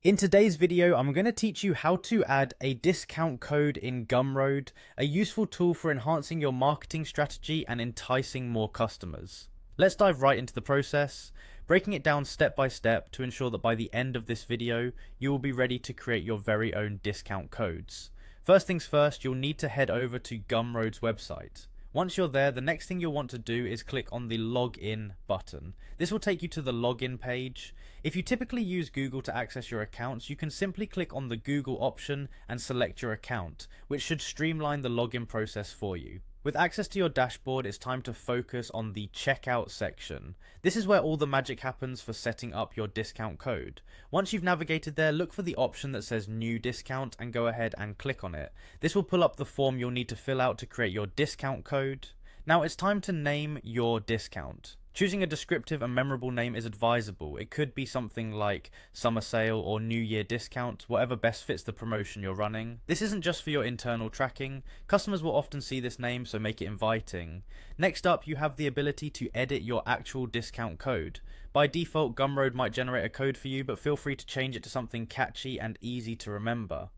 In today's video, I'm going to teach you how to add a discount code in Gumroad, a useful tool for enhancing your marketing strategy and enticing more customers. Let's dive right into the process, breaking it down step by step to ensure that by the end of this video, you will be ready to create your very own discount codes. First things first, you'll need to head over to Gumroad's website. Once you're there, the next thing you'll want to do is click on the login button. This will take you to the login page. If you typically use Google to access your accounts, you can simply click on the Google option and select your account, which should streamline the login process for you. With access to your dashboard, it's time to focus on the checkout section. This is where all the magic happens for setting up your discount code. Once you've navigated there, look for the option that says new discount and go ahead and click on it. This will pull up the form you'll need to fill out to create your discount code. Now it's time to name your discount. Choosing a descriptive and memorable name is advisable. It could be something like summer sale or new year discount, whatever best fits the promotion you're running. This isn't just for your internal tracking. Customers will often see this name, so make it inviting. Next up, you have the ability to edit your actual discount code. By default, Gumroad might generate a code for you, but feel free to change it to something catchy and easy to remember.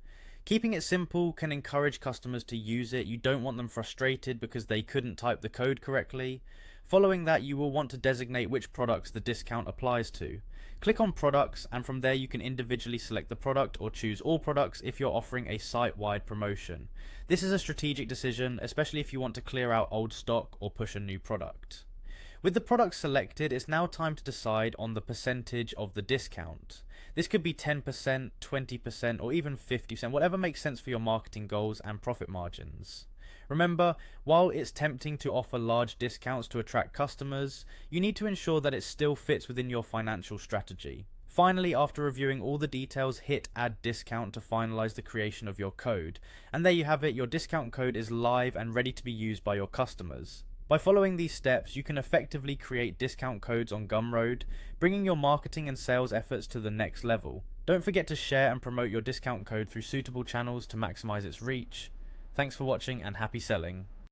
Keeping it simple can encourage customers to use it. You don't want them frustrated because they couldn't type the code correctly. Following that, you will want to designate which products the discount applies to. Click on products, and from there you can individually select the product or choose all products if you're offering a site-wide promotion. This is a strategic decision, especially if you want to clear out old stock or push a new product. With the products selected, it's now time to decide on the percentage of the discount. This could be 10%, 20%, or even 50%, whatever makes sense for your marketing goals and profit margins. Remember, while it's tempting to offer large discounts to attract customers, you need to ensure that it still fits within your financial strategy. Finally, after reviewing all the details, hit add discount to finalize the creation of your code. And there you have it, your discount code is live and ready to be used by your customers. By following these steps, you can effectively create discount codes on Gumroad, bringing your marketing and sales efforts to the next level. Don't forget to share and promote your discount code through suitable channels to maximize its reach. Thanks for watching and happy selling.